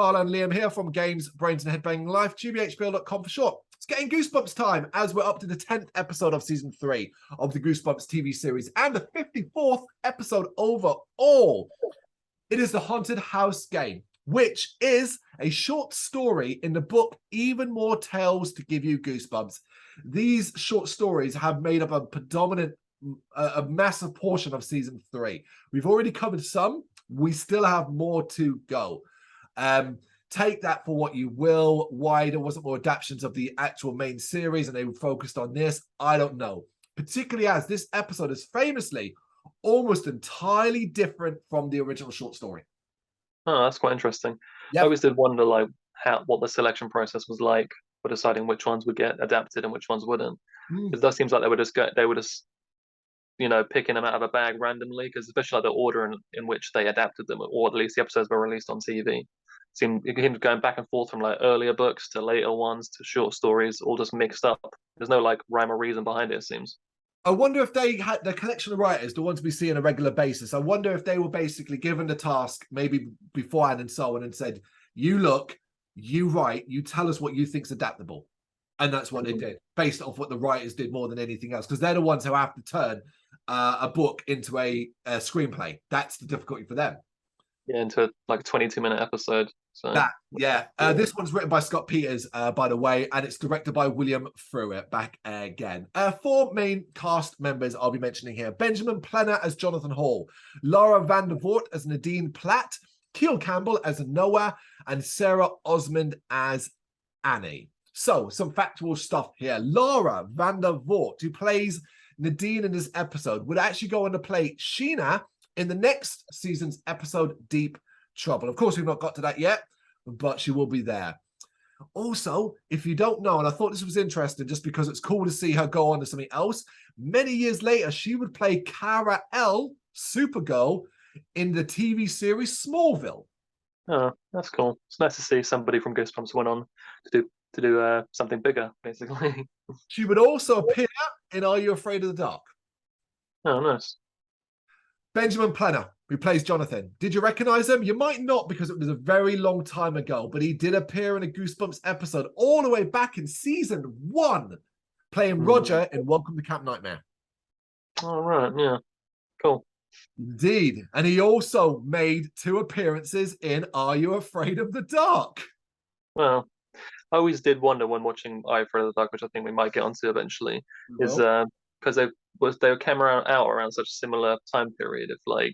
Carl and Liam here from Games, Brains and Head-Banging Life, gbhblofficial for short. It's getting Goosebumps time as we're up to the 10th episode of season 3 of the Goosebumps TV series and the 54th episode overall. It is the Haunted House game, which is a short story in the book Even More Tales to Give You Goosebumps. These short stories have made up a massive portion of season 3. We've already covered some. We still have more to go. Take that for what you will. Why there wasn't more adaptations of the actual main series and they were focused on this, I don't know. Particularly as this episode is famously almost entirely different from the original short story. Oh, that's quite interesting. Yep. I always did wonder, like, what the selection process was like for deciding which ones would get adapted and which ones wouldn't. It does seem like they were just picking them out of a bag randomly, because especially like the order in which they adapted them, or at least the episodes were released on TV. Seemed going back and forth from like earlier books to later ones to short stories, all just mixed up. There's no like rhyme or reason behind it, it seems. I wonder if they had the collection of writers, the ones we see on a regular basis. I wonder if they were basically given the task maybe beforehand and so on and said, you look, you write, you tell us what you think's adaptable. And that's what they did, based off what the writers did more than anything else, because they're the ones who have to turn a book into a screenplay. That's the difficulty for them. Yeah, into like a 22-minute episode. So this one's written by Scott Peters, by the way, and it's directed by William Fruitt. Back again. 4 main cast members I'll be mentioning here: Benjamin Plenner as Jonathan Hall, Laura Van Voort as Nadine Platt, Keel Campbell as Noah, and Sarah Osmond as Annie. So, some factual stuff here. Laura Van Voort, who plays Nadine in this episode, would actually go on to play Sheena in the next season's episode, Deep Trouble. Of course, we've not got to that yet, but she will be there. Also, if you don't know, and I thought this was interesting just because it's cool to see her go on to something else, many years later, she would play Kara L, Supergirl, in the TV series Smallville. Oh, that's cool. It's nice to see somebody from Goosebumps went on to do something bigger, basically. She would also appear in Are You Afraid of the Dark? Oh, nice. Benjamin Plenner, who plays Jonathan. Did you recognize him? You might not, because it was a very long time ago, but he did appear in a Goosebumps episode all the way back in season 1, playing Roger in Welcome to Camp Nightmare. All right, yeah. Cool. Indeed. And he also made 2 appearances in Are You Afraid of the Dark? Well, I always did wonder when watching Are You Afraid of the Dark, which I think we might get onto eventually, is because they were camera out around such a similar time period, if like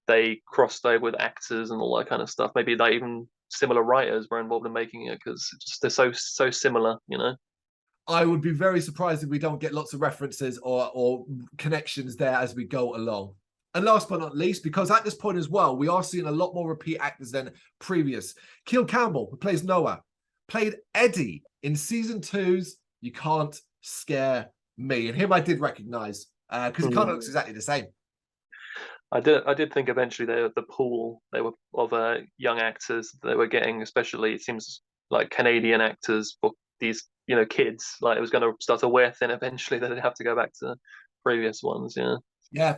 they crossed over with actors and all that kind of stuff. Maybe like even similar writers were involved in making it, because they're so similar, you know. I would be very surprised if we don't get lots of references or connections there as we go along. And last but not least, because at this point as well, we are seeing a lot more repeat actors than previous. Keel Campbell, who plays Noah, played Eddie in season 2's You Can't Scare Me. And him I did recognize, because he kind of looks exactly the same. I did think eventually the pool they were of young actors they were getting, especially it seems like Canadian actors for these kids, like it was going to start to wear thin eventually. They'd have to go back to previous ones. Yeah.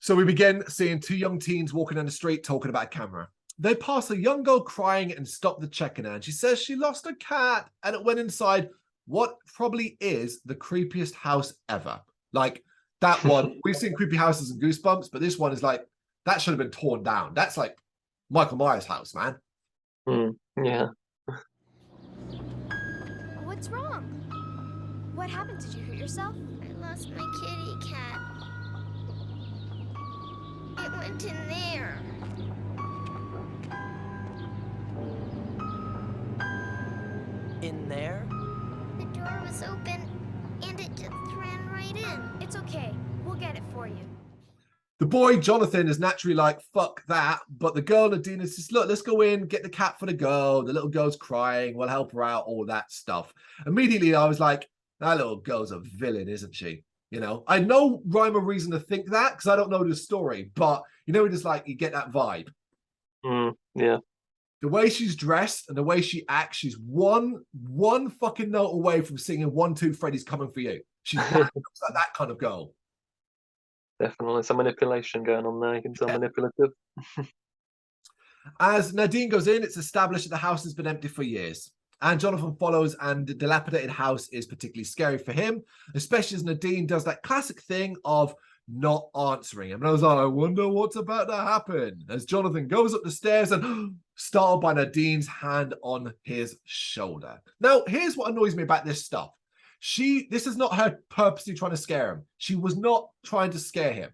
So we begin seeing 2 young teens walking down the street talking about a camera. They pass a young girl crying and stop the checking her. And she says she lost a cat and it went inside what probably is the creepiest house ever. Like that one, we've seen creepy houses in Goosebumps, but this one is like, that should have been torn down. That's like Michael Myers' house, man. Yeah. What's wrong? What happened? Did you hurt yourself? I lost my kitty cat. It went in there. In there? The door was open and it just ran right in. It's okay. We'll get it for you. The boy, Jonathan, is naturally like, fuck that. But the girl, Nadine, says, look, let's go in, get the cat for the girl. The little girl's crying. We'll help her out, all that stuff. Immediately, I was like, that little girl's a villain, isn't she? I had no rhyme or reason to think that because I don't know the story. But, just like, you get that vibe. Yeah. The way she's dressed and the way she acts, she's one fucking note away from singing 1, 2, Freddy's Coming For You. She's like that kind of girl. Definitely some manipulation going on there. You can tell manipulative. As Nadine goes in, it's established that the house has been empty for years. And Jonathan follows, and the dilapidated house is particularly scary for him, especially as Nadine does that classic thing of not answering him. And I was like, I wonder what's about to happen. As Jonathan goes up the stairs and startled by Nadine's hand on his shoulder. Now, here's what annoys me about this stuff. This is not her purposely trying to scare him. She was not trying to scare him.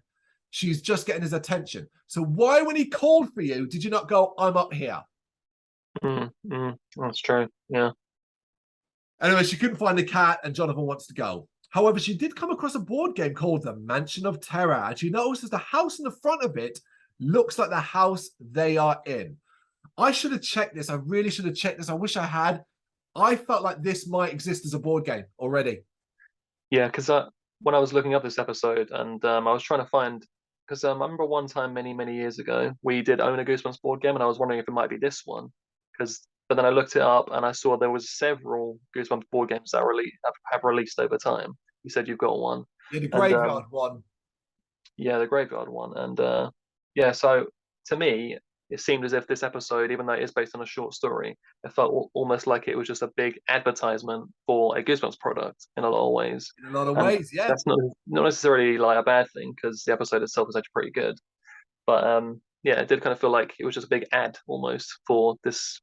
She's just getting his attention. So why, when he called for you, did you not go, I'm up here? That's true. Yeah. Anyway, she couldn't find the cat and Jonathan wants to go. However, she did come across a board game called The Mansion of Terror, and she notices the house in the front of it looks like the house they are in. I should have checked this. I really should have checked this. I wish I had. I felt like this might exist as a board game already. Yeah, because when I was looking up this episode and I was trying to find, because I remember one time many years ago, we did own a Goosebumps board game and I was wondering if it might be this one. But then I looked it up and I saw there was several Goosebumps board games that have released over time. You said you've got one. Yeah, the graveyard one. Yeah, the graveyard one. And yeah, so to me, it seemed as if this episode, even though it is based on a short story, it felt almost like it was just a big advertisement for a Goosebumps product in a lot of ways. In a lot of ways, yeah. That's not necessarily like a bad thing because the episode itself is actually pretty good. But yeah, it did kind of feel like it was just a big ad almost for this,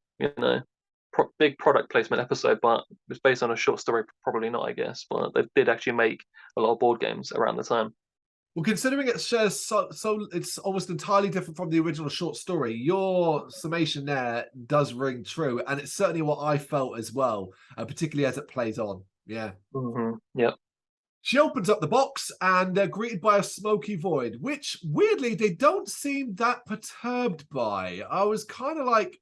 big product placement episode. But it was based on a short story, probably not, I guess. But they did actually make a lot of board games around the time. Well, considering it shares so it's almost entirely different from the original short story, your summation there does ring true, and it's certainly what I felt as well, particularly as it plays on. Yeah. Yeah. She opens up the box and they're greeted by a smoky void, which weirdly they don't seem that perturbed by. I was kind of like,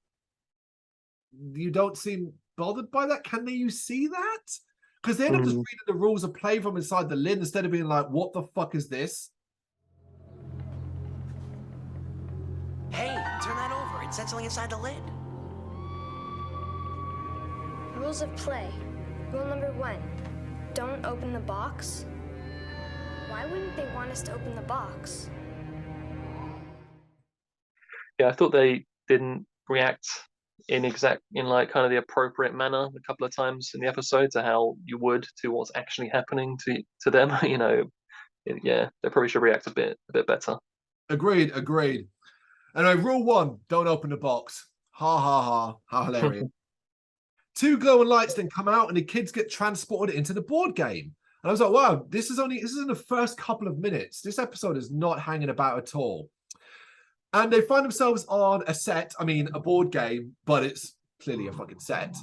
you don't seem bothered by that? Can you see that? Because they end up just reading the rules of play from inside the lid instead of being like, what the fuck is this? Hey, turn that over. It said something inside the lid. Rules of play. Rule number 1. Don't open the box. Why wouldn't they want us to open the box? Yeah, I thought they didn't react in like kind of the appropriate manner a couple of times in the episode to how you would to what's actually happening to them. Yeah, they probably should react a bit better. Agreed. Anyway, rule 1, don't open the box. Ha ha ha, how hilarious. 2 glowing lights then come out and the kids get transported into the board game. And I was like, wow, this is in the first couple of minutes. This episode is not hanging about at all. And they find themselves on a board game, but it's clearly a fucking set.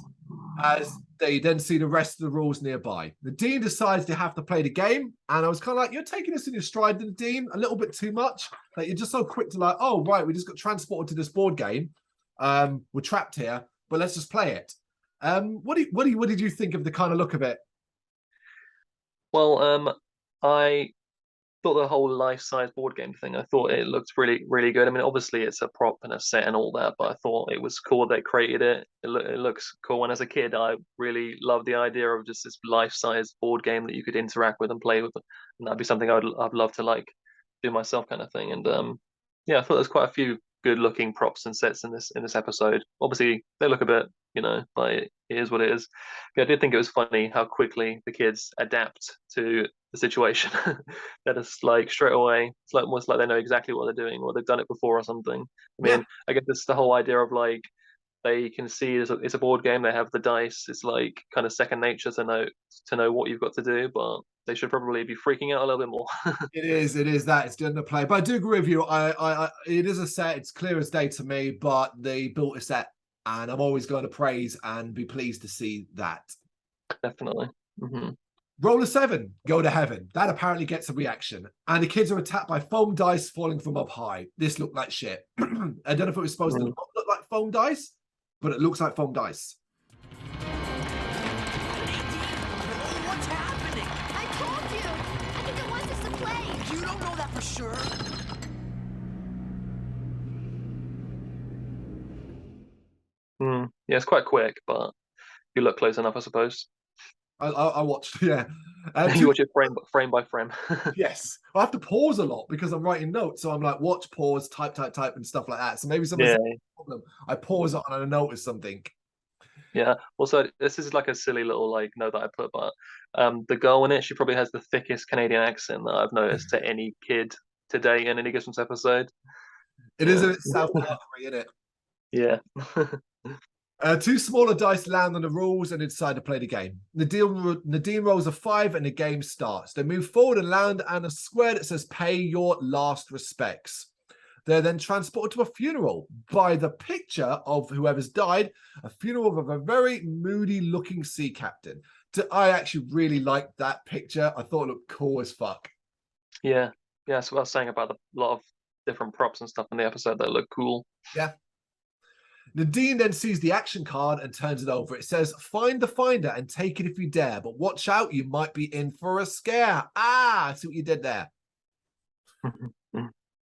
As they then see the rest of the rules nearby. The dean decides they have to play the game. And I was kind of like, you're taking this in your stride, the dean, a little bit too much. Like, you're just so quick to like, oh, right, we just got transported to this board game. We're trapped here, but let's just play it. What did you think of the kind of look of it? Well, I thought the whole life-size board game thing, I thought it looked really, really good. I mean, obviously it's a prop and a set and all that, but I thought it was cool they created it. It looks cool. And as a kid, I really loved the idea of just this life-size board game that you could interact with and play with. And that'd be something I'd love to like do myself, kind of thing. And yeah, I thought there's quite a few good-looking props and sets in this episode. Obviously, they look a bit, but it is what it is. But I did think it was funny how quickly the kids adapt to the situation. That is like straight away. It's like almost like they know exactly what they're doing or they've done it before or something. I mean, I guess it's the whole idea of like they can see it's a board game. They have the dice. It's like kind of second nature to know what you've got to do, but they should probably be freaking out a little bit more. It is that it's doing the play, but I do agree with you. It is a set. It's clear as day to me, but they built a set, and I'm always going to praise and be pleased to see that. Definitely. Roll a 7, go to heaven. That apparently gets a reaction, and the kids are attacked by foam dice falling from up high. This looked like shit. I don't know if it was supposed to look like foam dice, but it looks like foam dice. What's happening? I told you! I think it wants us to play! You don't know that for sure. Yeah, it's quite quick, but if you look close enough, I suppose. I watched, yeah. You watch it frame by frame. Yes, I have to pause a lot because I'm writing notes, so I'm like, watch, pause, type, and stuff like that. So maybe someone's problem. I pause it and I notice something. Yeah. Also, this is like a silly little like note that I put, but the girl in it, she probably has the thickest Canadian accent that I've noticed to any kid today in any Goosebumps episode. It is a South Parkery, isn't it? Yeah. Two smaller dice land on the rules and they decide to play the game. Nadine rolls a 5 and the game starts. They move forward and land on a square that says pay your last respects. They're then transported to a funeral by the picture of whoever's died, a funeral of a very moody looking sea captain. I actually really liked that picture. I thought it looked cool as fuck. Yeah. Yeah. So I was saying about a lot of different props and stuff in the episode that look cool. Yeah. Nadine then sees the action card and turns it over. It says, find the finder and take it if you dare, but watch out, you might be in for a scare. I see what you did there.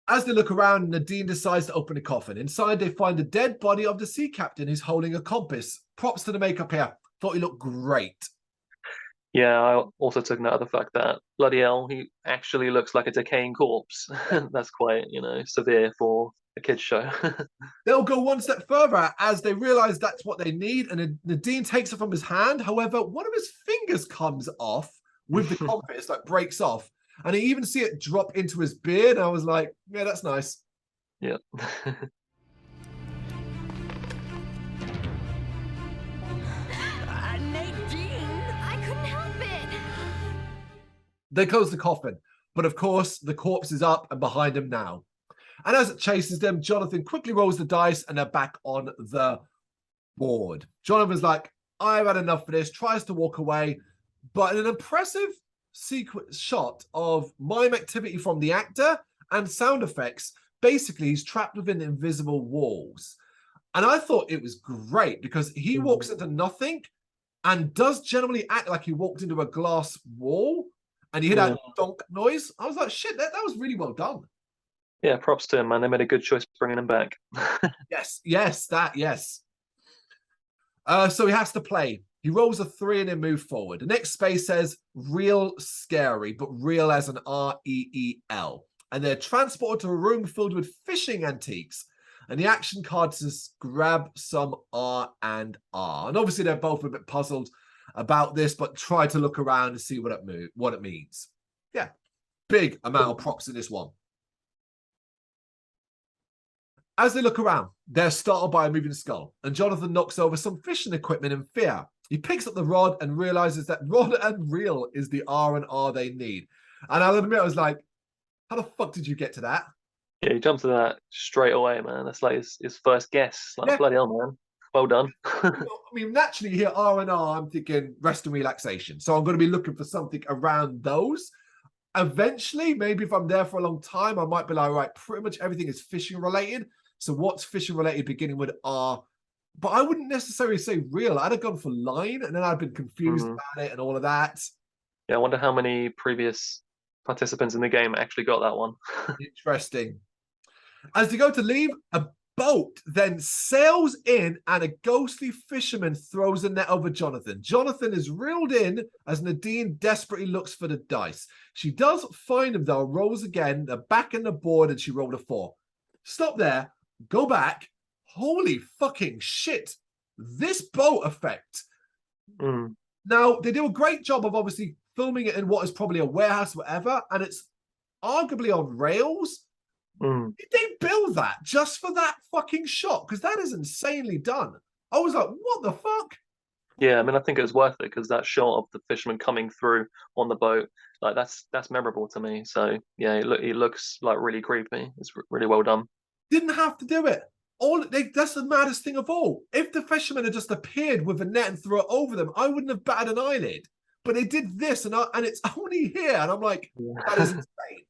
As they look around, Nadine decides to open the coffin. Inside, they find the dead body of the sea captain who's holding a compass. Props to the makeup here. Thought he looked great. Yeah, I also took note of the fact that bloody hell, he actually looks like a decaying corpse. That's quite, severe for a kid's show. They'll go one step further as they realize that's what they need, and Nadine takes it from his hand. However, one of his fingers comes off with the compass, like breaks off, and you even see it drop into his beard. I was like, yeah, that's nice. Yeah. Nadine, I couldn't help it. They close the coffin, but of course, the corpse is up and behind him now. And as it chases them, Jonathan quickly rolls the dice and they're back on the board. Jonathan's like, I've had enough of this, tries to walk away, but an impressive shot of mime activity from the actor and sound effects. Basically, he's trapped within invisible walls. And I thought it was great because he walks into nothing and does generally act like he walked into a glass wall and you hear that donk noise. I was like, shit, that was really well done. Yeah, props to him, man. They made a good choice bringing him back. Yes. So he has to play. He rolls a 3 and then move forward. The next space says real scary, but real as an R-E-E-L. And they're transported to a room filled with fishing antiques. And the action card says grab some R and R. And obviously they're both a bit puzzled about this, but try to look around and see what it means. Yeah, big amount of props in this one. As they look around, they're startled by a moving skull, and Jonathan knocks over some fishing equipment in fear. He picks up the rod and realizes that rod and reel is the R and R they need. And I'll admit, I was like, how the fuck did you get to that? Yeah, he jumped to that straight away, man. That's like his first guess. Like, bloody hell, man. Well done. I mean, naturally, here R and R, I'm thinking rest and relaxation. So I'm going to be looking for something around those. Eventually, maybe if I'm there for a long time, I might be like, right, pretty much everything is fishing related. So what's fishing related beginning with R? But I wouldn't necessarily say real. I'd have gone for line, and then I'd been confused about it and all of that. Yeah, I wonder how many previous participants in the game actually got that one. Interesting. As they go to leave, a boat then sails in and a ghostly fisherman throws a net over Jonathan. Jonathan is reeled in as Nadine desperately looks for the dice. She does find them though, rolls again, they're back in the board and she rolled a 4. Stop there, go back. Holy fucking shit. This boat effect. Now, they do a great job of obviously filming it in what is probably a warehouse, whatever, and it's arguably on rails. Did they build that just for that fucking shot? Because that is insanely done. I was like, what the fuck? Yeah, I mean, I think it was worth it because that shot of the fisherman coming through on the boat, like that's memorable to me. So yeah, it looks like really creepy. It's really well done. Didn't have to do it. That's the maddest thing of all. If the fisherman had just appeared with a net and threw it over them, I wouldn't have batted an eyelid. But they did this, and it's only here, and I'm like, that is insane.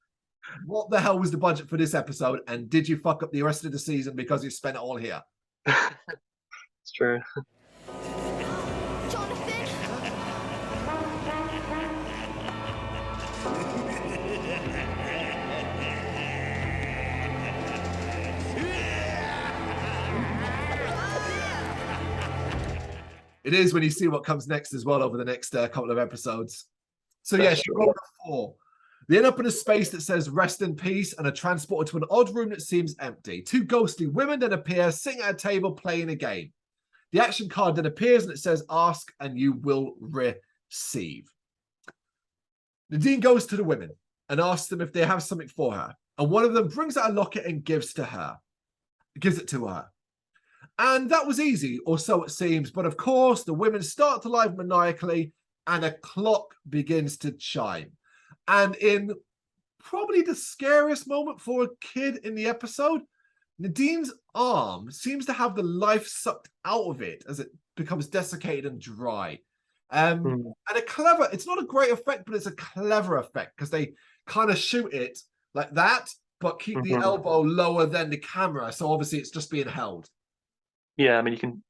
What the hell was the budget for this episode? And did you fuck up the rest of the season because you spent it all here? It's true. Jonathan! It is when you see what comes next as well over the next couple of episodes. So yeah, That's she true. rolled a 4. They end up in a space that says rest in peace and are transported to an odd room that seems empty. 2 ghostly women then appear, sitting at a table playing a game. The action card then appears and it says ask and you will receive. Nadine goes to the women and asks them if they have something for her. And one of them brings out a locket and gives it to her. And that was easy, or so it seems. But of course, the women start to lie maniacally and a clock begins to chime. And in probably the scariest moment for a kid in the episode, Nadine's arm seems to have the life sucked out of it as it becomes desiccated and dry. And it's not a great effect, but it's a clever effect because they kind of shoot it like that, but keep the elbow lower than the camera. So obviously it's just being held. Yeah, I mean, you can,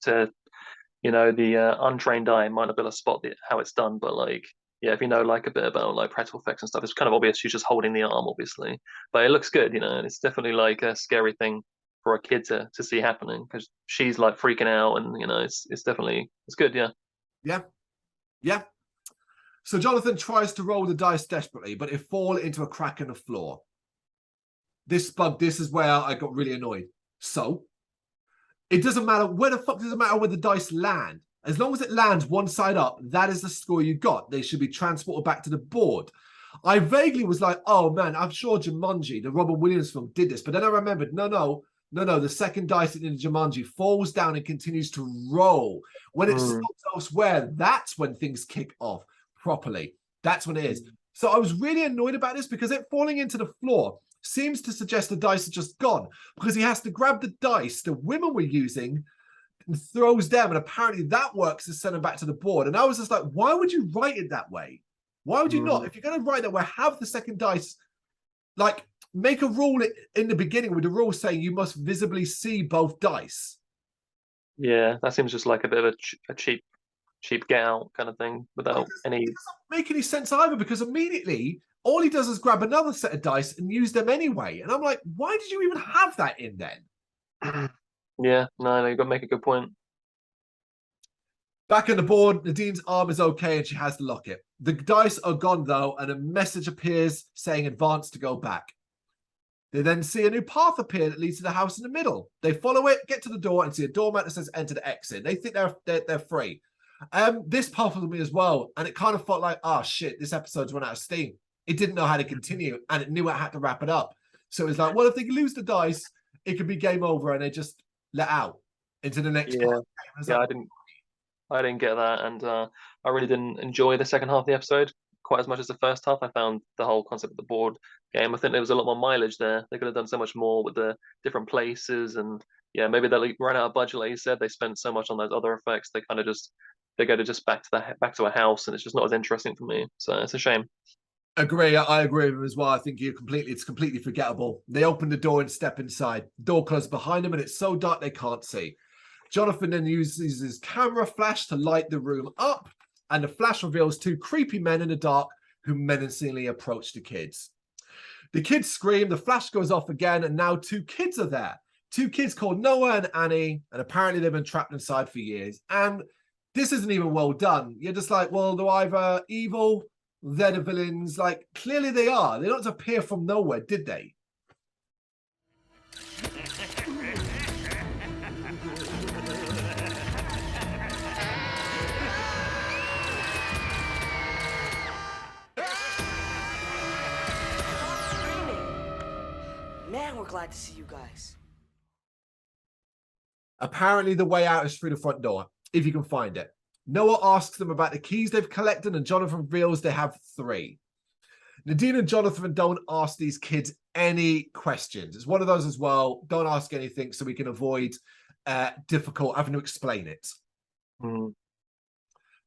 the untrained eye might not be able to spot how it's done, but like, yeah, if you know like a bit about like practical effects and stuff, it's kind of obvious she's just holding the arm, obviously. But it looks good, and it's definitely like a scary thing for a kid to see happening because she's like freaking out, and it's good, yeah. Yeah. So Jonathan tries to roll the dice desperately, but it fall into a crack in the floor. This is where I got really annoyed. So it doesn't matter where the fuck does it matter where the dice land. As long as it lands one side up, that is the score you got. They should be transported back to the board. I vaguely was like, oh man, I'm sure Jumanji, the Robin Williams film, did this. But then I remembered, no. The second dice in Jumanji falls down and continues to roll. When it stops elsewhere, that's when things kick off properly. That's when it is. So I was really annoyed about this because it falling into the floor seems to suggest the dice are just gone because he has to grab the dice the women were using and throws them, and apparently that works to send them back to the board. And I was just like, why would you write it that way? Why would you not? If you're going to write that way, have the second dice, like make a rule in the beginning with the rule saying you must visibly see both dice. Yeah, that seems just like a bit of a cheap get out kind of thing without any. It doesn't make any sense either because immediately all he does is grab another set of dice and use them anyway. And I'm like, why did you even have that in then? Yeah, no, you've got to make a good point. Back on the board, Nadine's arm is okay and she has the locket. The dice are gone though, and a message appears saying advance to go back. They then see a new path appear that leads to the house in the middle. They follow it, get to the door, and see a doormat that says enter the exit. They think they're free. This puzzled me as well, and it kind of felt like, oh shit, this episode's run out of steam. It didn't know how to continue, and it knew it had to wrap it up. So it was like, well, if they lose the dice, it could be game over, and they just let out into the next part. Yeah, I didn't get that, and I really didn't enjoy the second half of the episode quite as much as the first half. I found the whole concept of the board game, I think there was a lot more mileage there. They could have done so much more with the different places, and yeah, maybe they ran out of budget, like you said. They spent so much on those other effects. They go to back to a house, and it's just not as interesting for me. So it's a shame. Agree. I agree with him as well. I think it's completely forgettable. They open the door and step inside. The door closes behind them, and it's so dark they can't see. Jonathan then uses his camera flash to light the room up, and the flash reveals 2 creepy men in the dark who menacingly approach the kids. The kids scream, the flash goes off again, and now 2 kids are there. 2 kids called Noah and Annie, and apparently they've been trapped inside for years. And this isn't even well done. You're just like, well, they're either evil, they're the villains. Like, clearly they are. They don't appear from nowhere, did they? Man, we're glad to see you guys. Apparently the way out is through the front door, if you can find it. Noah asks them about the keys they've collected, and Jonathan reveals they have 3. Nadine and Jonathan don't ask these kids any questions. It's one of those as well. Don't ask anything so we can avoid difficult having to explain it.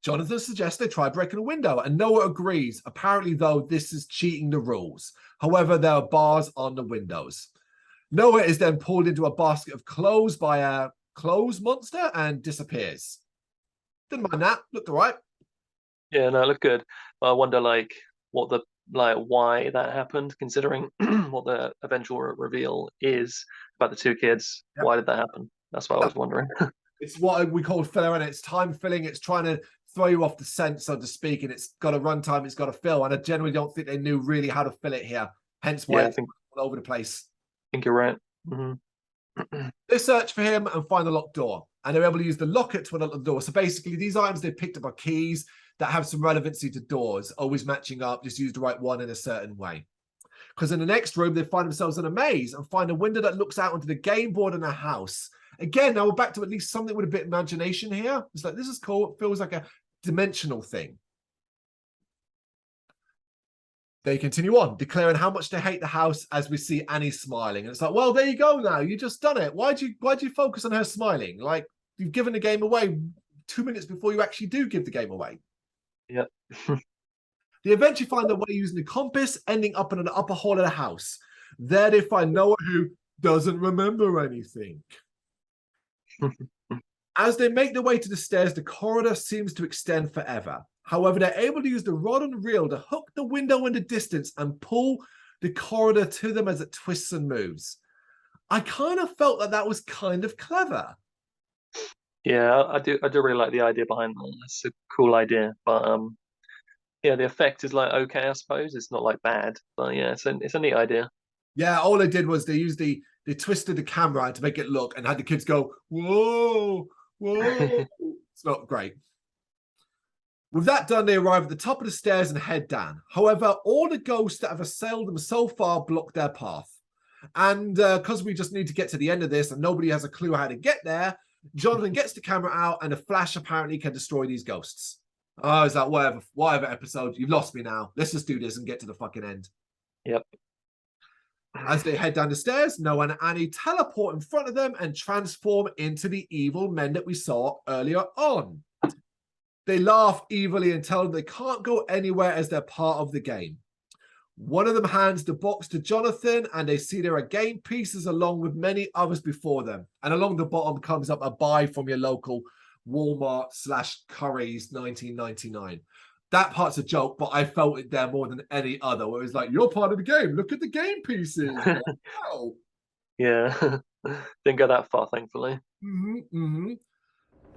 Jonathan suggests they try breaking a window, and Noah agrees. Apparently, though, this is cheating the rules. However, there are bars on the windows. Noah is then pulled into a basket of clothes by a clothes monster and disappears. Didn't mind that. Looked all right. Yeah, no, it looked good. But I wonder, why that happened, considering what the eventual reveal is about the 2 kids. Yep. Why did that happen? That's what I was wondering. It's what we call filler, and it's time filling. It's trying to throw you off the scent, so to speak, and it's got a runtime. It's got to fill, and I generally don't think they knew really how to fill it here. Hence why it's all over the place. I think you're right. They search for him and find the locked door, and they're able to use the locket to unlock the door. So basically, these items they picked up are keys that have some relevancy to doors, always matching up. Just use the right one in a certain way. Because in the next room, they find themselves in a maze and find a window that looks out onto the game board in a house. Again, now we're back to at least something with a bit of imagination here. It's like, this is cool. It feels like a dimensional thing. They continue on, declaring how much they hate the house as we see Annie smiling. And it's like, well, there you go now. You just done it. Why'd you focus on her smiling? Like, you've given the game away 2 minutes before you actually do give the game away. Yeah. They eventually find their way using the compass, ending up in an upper hall of the house. There they find Noah, who doesn't remember anything. As they make their way to the stairs, the corridor seems to extend forever. However, they're able to use the rod and reel to hook the window in the distance and pull the corridor to them as it twists and moves. I kind of felt that that was kind of clever. Yeah, I do really like the idea behind that. It's a cool idea, but yeah, the effect is like okay, I suppose. It's not like bad, but yeah, it's a neat idea. Yeah, all they did was they twisted the camera to make it look and had the kids go, whoa, whoa. It's not great. With that done, they arrive at the top of the stairs and head down. However, all the ghosts that have assailed them so far block their path. And because we just need to get to the end of this and nobody has a clue how to get there, Jonathan gets the camera out and a flash apparently can destroy these ghosts. Oh, is that whatever episode? You've lost me now. Let's just do this and get to the fucking end. Yep. As they head down the stairs, Noah and Annie teleport in front of them and transform into the evil men that we saw earlier on. They laugh evilly and tell them they can't go anywhere as they're part of the game. One of them hands the box to Jonathan, and they see there are game pieces along with many others before them. And along the bottom comes up a buy from your local Walmart/Curry's 1999. That part's a joke, but I felt it there more than any other, where it's like, you're part of the game. Look at the game pieces. Wow. Yeah. Didn't go that far, thankfully. You're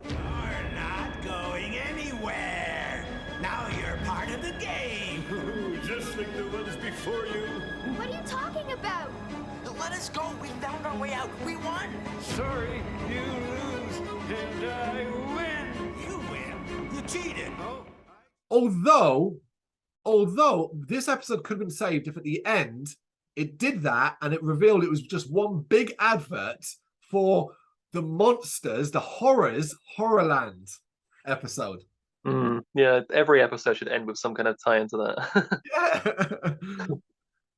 not going anywhere. Now you're part of the game. Just like the ones before you. What are you talking about? Let us go. We found our way out. We won. Sorry, you lose and I win. You win. You cheated. Although this episode could have been saved if at the end it did that and it revealed it was just one big advert for the monsters, the Horrorland episode. Yeah, every episode should end with some kind of tie into that. Yeah.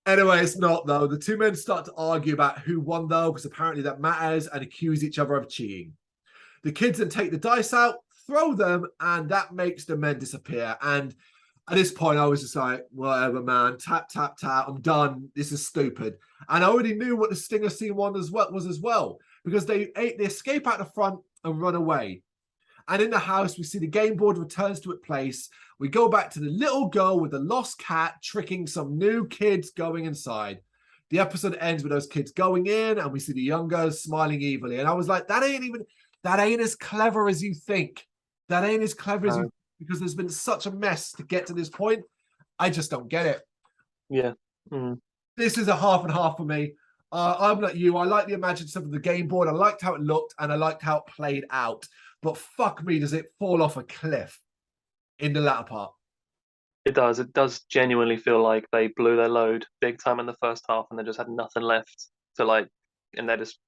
Anyway, it's not though. The two men start to argue about who won though, because apparently that matters, and accuse each other of cheating. The kids then take the dice out, throw them, and that makes the men disappear. And at this point, I was just like, whatever, man. Tap, tap, tap. I'm done. This is stupid. And I already knew what the stinger scene was as well, because they escape out the front and run away. And in the house, we see the game board returns to its place. We go back to the little girl with the lost cat tricking some new kids going inside. The episode ends with those kids going in, and we see the young girls smiling evilly. And I was like, that ain't as clever as you think. That ain't as clever as you think, because there's been such a mess to get to this point. I just don't get it. Yeah. This is a half and half for me. I'm like you. I like the imaginative of the game board. I liked how it looked, and I liked how it played out. But fuck me, does it fall off a cliff in the latter part? It does. It does genuinely feel like they blew their load big time in the first half, and they just had nothing left to and they just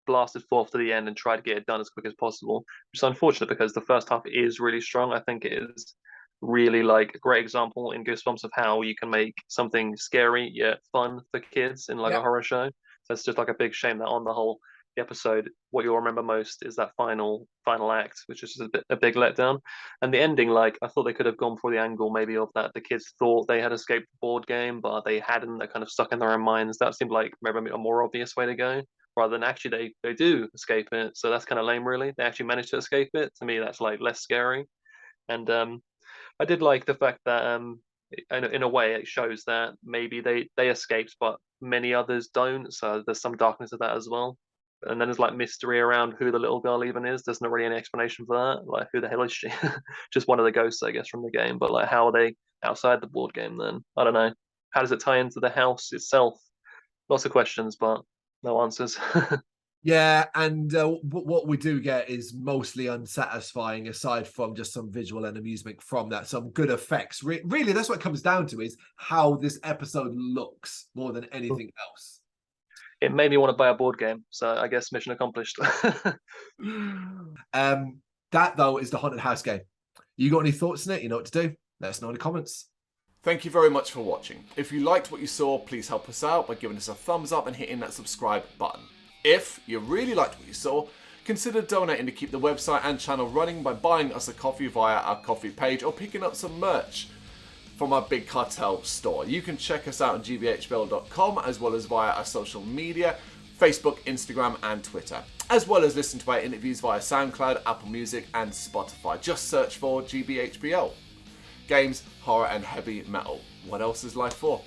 blasted forth to the end and tried to get it done as quick as possible. Which is unfortunate because the first half is really strong. I think it is really a great example in Goosebumps of how you can make something scary yet fun for kids in a horror show. So it's just a big shame that on the whole the episode, what you'll remember most is that final act, which is just a big letdown. And the ending, I thought they could have gone for the angle maybe of that the kids thought they had escaped the board game, but they hadn't. They're kind of stuck in their own minds. That seemed like maybe a more obvious way to go, rather than actually they do escape it. So that's kind of lame, really. They actually managed to escape it. To me, that's less scary. And I did like the fact that in a way it shows that maybe they escaped, but many others don't. So there's some darkness of that as well. and then there's like mystery around who the little girl even is. There's not really any explanation for that. Like, who the hell is she? Just one of the ghosts, I guess, from the game. But like, how are they outside the board game then? I don't know. How does it tie into the house itself? Lots of questions, but no answers. Yeah, and what we do get is mostly unsatisfying, aside from just some visual and amusement from that, some good effects. Really, that's what it comes down to, is how this episode looks more than anything else. It made me want to buy a board game, so I guess mission accomplished. That, though, is the Haunted House game. You got any thoughts on it? You know what to do. Let us know in the comments. Thank you very much for watching. If you liked what you saw, please help us out by giving us a thumbs up and hitting that subscribe button. If you really liked what you saw, consider donating to keep the website and channel running by buying us a coffee via our coffee page or picking up some merch from our Big Cartel store. You can check us out on gbhbl.com as well as via our social media, Facebook, Instagram and Twitter, as well as listen to our interviews via SoundCloud, Apple Music and Spotify. Just search for GBHBL. Games, horror and heavy metal. What else is life for?